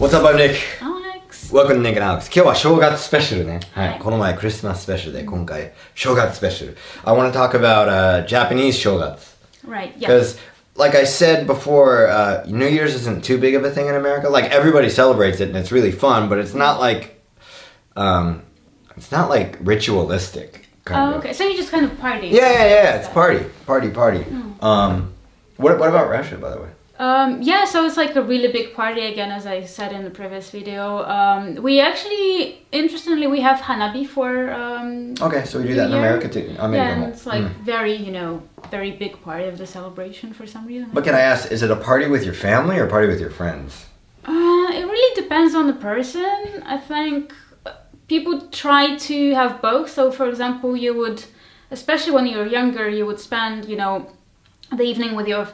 What's up, I'm Nick. Alex. Welcome to Nick and Alex. 今日は正月スペシャルね。はい。はいこの前クリスマススペシャルで、今回正月スペシャル。I want to talk about Japanese 正月. Right, yeah. Because, like I said before, New Year's isn't too big of a thing in America. Like, everybody celebrates it and it's really fun, but it's not like ritualistic. Kind of. Okay. So you just kind of party. Yeah. It's party. What about Russia, by the way? Yeah, so it's like a really big party again, as I said in the previous video. We actually, interestingly, we have Hanabi for Okay, so we do that in America too. Yeah, and it's like very big part of the celebration for some reason. But can I ask, is it a party with your family or a party with your friends? It really depends on the person. I think people try to have both. So, for example, you would, especially when you were younger, you would spend, the evening with your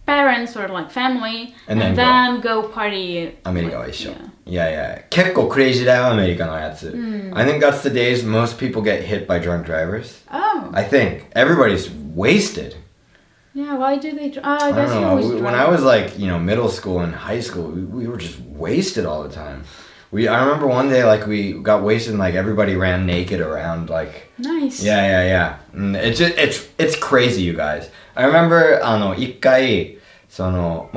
parents or like family and then go party. アメリカは一緒。Yeah. 結構クレイジーだよ、アメリカのやつ。I think that's the days most people get hit by drunk drivers. Oh. I think. Everybody's wasted. Yeah, why do they... I I guess don't you always know. drink. When I was like, middle school and high school, we were just wasted all the time. I remember one day, like, we got wasted and, like, everybody ran naked around, like... Nice. Yeah. It's crazy, you guys. I remember, 一回、本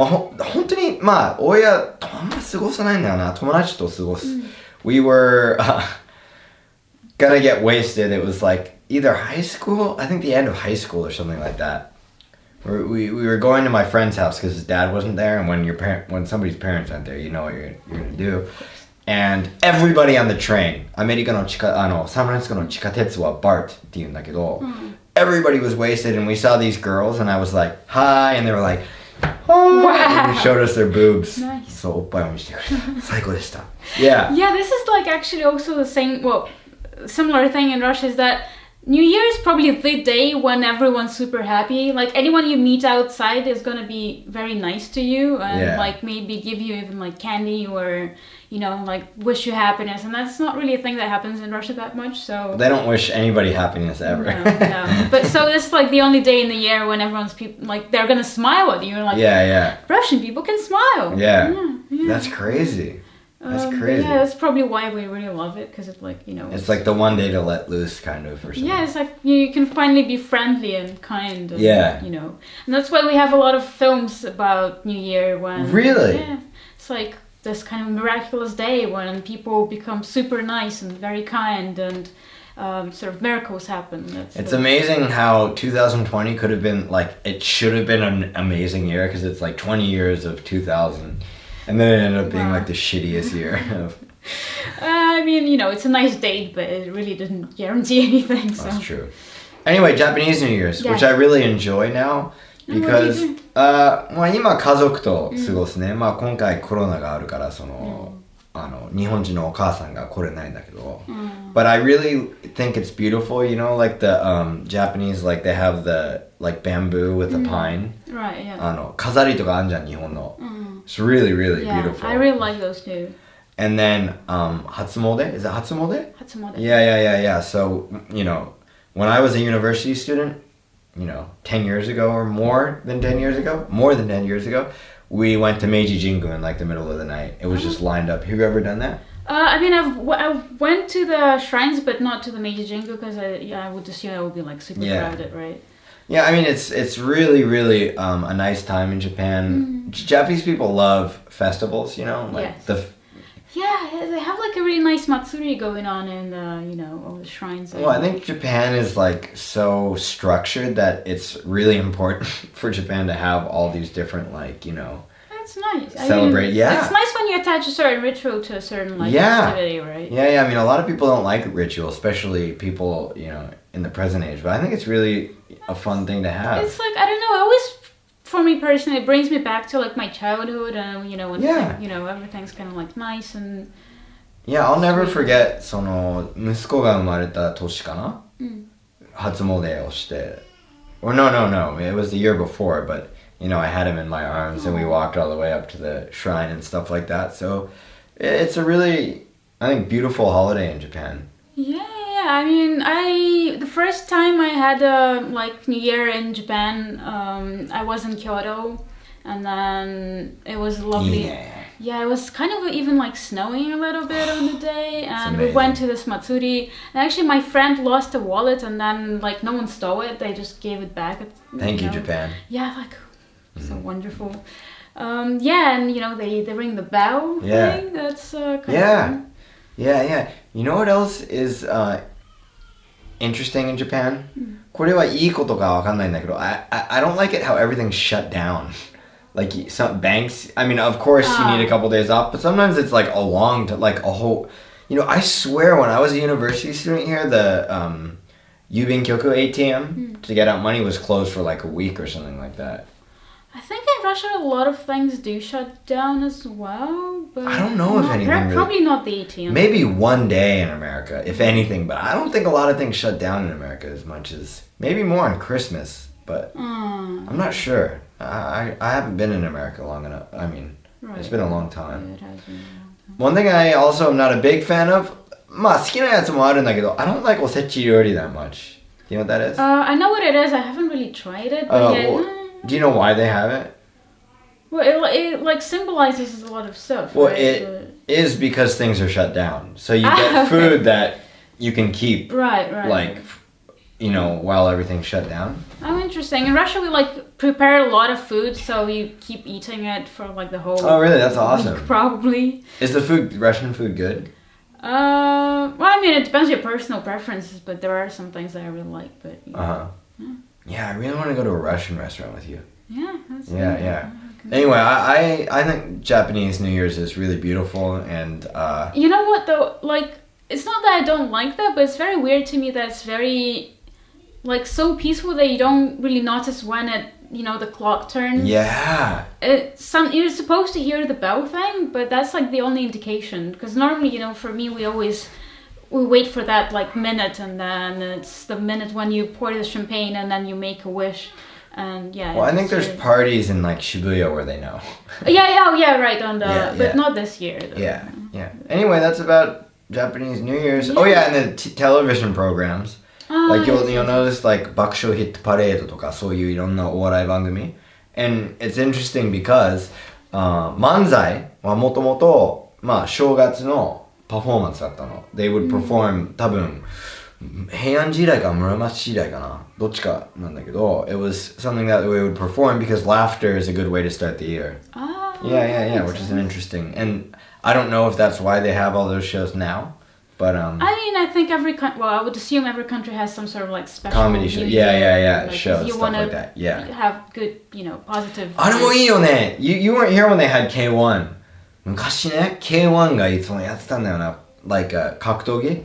当に、親とあんま過ごさないんだよな。友達と過ごす。We were gonna get wasted. It was like either high school, I think the end of high school or something like that. We were going to my friend's house because his dad wasn't there, and when somebody's parents aren't there, you know what you're gonna do. And everybody on the train, アメリカのサンフランシスコの地下鉄は BART って言うんだけど、everybody was wasted and we saw these girls and I was like, hi, and they were like, oh, and they showed us their boobs. Nice. そう、おっぱいを見せてくれた。最高でした。Yeah. Yeah, this is like actually also the same, similar thing in Russia is that New Year is probably the day when everyone's super happy. Like anyone you meet outside is gonna be very nice to you and like maybe give you even like candy or like wish you happiness. And that's not really a thing that happens in Russia that much. So they don't wish anybody happiness ever. No. But so this is like the only day in the year when everyone's like they're gonna smile at you. Like Russian people can smile. Yeah. That's crazy. That's crazy. Yeah, that's probably why we really love it, because it's like, It's like the one day to let loose, kind of, or something. Yeah, it's like you can finally be friendly and kind. And, And that's why we have a lot of films about New Year when... Really? Yeah. It's like this kind of miraculous day when people become super nice and very kind and sort of miracles happen. It's amazing how 2020 could have been, like, it should have been an amazing year, because it's like 20 years of 2000. And then it ended up being like the shittiest year. I mean, it's a nice date, but it really didn't guarantee anything. So. That's true. Anyway, Japanese New Year's, which I really enjoy now. Because, 今家族と過ごすね。今回コロナがあるから、日本人のお母さんが来れないんだけど。But I really think it's beautiful, like the Japanese, like they have the like bamboo with the pine. Right, yeah. 飾りとかあんじゃん、日本の。It's really beautiful. I really like those too. And then, 初詣? Is it 初詣? 初詣. Yeah. So, when I was a university student, 10 years ago or more than 10 years ago, we went to Meiji Jingu in like the middle of the night. It was just lined up. Have you ever done that? I mean, I went to the shrines, but not to the Meiji Jingu, because I would assume it would be like super crowded, right? Yeah, I mean, it's really a nice time in Japan. Japanese people love festivals, like Yeah, they have like a really nice matsuri going on in all the shrines. Well, I think Japan is like so structured that it's really important for Japan to have all these different That's nice. Celebrate, It's nice when you attach a certain ritual to a certain festivity, right? Yeah. I mean, a lot of people don't like ritual, especially people, in the present age. But I think it's really a fun thing to have. It's like, I don't know, for me personally, it brings me back to like my childhood and when everything's kind of like nice and... Yeah, I'll never forget 息子が生まれた年かな、初詣をして or no, it was the year before, but I had him in my arms and we walked all the way up to the shrine and stuff like that, so it's a really, I think, beautiful holiday in Japan. Yeah, I mean, the first time I had New Year in Japan, I was in Kyoto, and then it was lovely. Yeah, it was kind of even like snowing a little bit on the day, and we amazing. went to this matsuri. And actually, my friend lost a wallet, and then like no one stole it; they just gave it back. Thank you, know. Japan. Yeah, like so wonderful. Yeah, and they ring the bell. Yeah. Thing. That's kind of Yeah. fun. Yeah. You know what else is interesting in Japan? これはいいことかわかんないんだけど、I don't like it how everything's shut down. Like some banks, I mean, of course you need a couple days off, but sometimes it's like like a whole, I swear when I was a university student here, the Yubinkyoku ATM to get out money was closed for like a week or something like that. I think in Russia a lot of things do shut down as well, but I don't know if anything really- probably not the ATM. Maybe one day in America, if anything, but I don't think a lot of things shut down in America as much as, maybe more on Christmas, but I'm not sure. I haven't been in America long enough. I mean, it's been a long time. It has been a long time. One thing I also am not a big fan of, まあ好きなやつもあるんだけど、I don't like おせち料理 that much. Do you know what that is? I know what it is. I haven't really tried it, but Do you know why they have it? Well, it like symbolizes a lot of stuff. Well, right? it is because things are shut down. So you get food that you can keep, Right. like, while everything's shut down. Oh, interesting. In Russia, we like prepare a lot of food, so you keep eating it for like the whole. Oh, really? That's awesome. week, probably. Is the Russian food good? Well, I mean, it depends on your personal preferences, but there are some things that I really like. But Yeah, I really want to go to a Russian restaurant with you. yeah, that's Yeah. Anyway, I think Japanese New Year's is really beautiful, and You know what though? Like, it's not that I don't like that, but it's very weird to me that it's very, like, so peaceful that you don't really notice when the clock turns. yeah. You're supposed to hear the bell thing, but that's like the only indication. Because normally, for me, we wait for that like minute, and then it's the minute when you pour the champagne, and then you make a wish. And yeah. Well, I think there's parties in like Shibuya where they know. Yeah, right on the, Yeah, but yeah. not this year. Though. Yeah. Anyway, that's about Japanese New Year's. Oh yeah, and the television programs. Like you'll notice like 爆笑ヒットパレードとかそういういろんなお笑い番組 and it's interesting because 漫才はもともと正月のパフォーマンスだったの they would perform 多分平安時代か室町時代かなどっちかなんだけど it was something that we would perform because laughter is a good way to start the year. Yeah, which is an interesting, and I don't know if that's why they have all those shows now. But I mean, I think I would assume every country has some sort of like special comedy show. New Year, Yeah. like, Shows, you stuff wanna like that. Yeah. have good, positive. あれもいいよね you weren't here when they had K1. 昔ね K1 がいつもやってたんだよな like 格闘技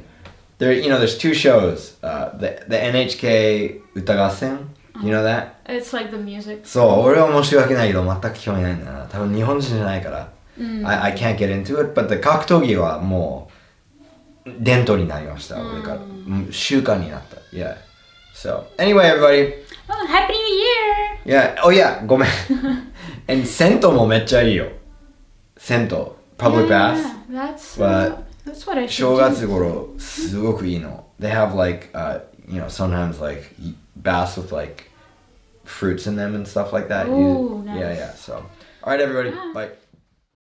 there's two shows. The NHK 歌合戦 You know that? It's like the music. そう俺は申し訳ないけど全く興味ないんだな多分日本人じゃないから、I can't get into it. But the 格闘技はもう伝統になりました俺から習慣になった Yeah. So anyway everybody. Oh, Happy New Yeah. Year! Oh yeah ごめんand 銭湯もめっちゃいいよ銭湯 Public bath. That's what I should 正月頃すごくいいの They have like sometimes like baths with like fruits in them and stuff like that. Oh, nice. Yeah. So alright everybody. Bye.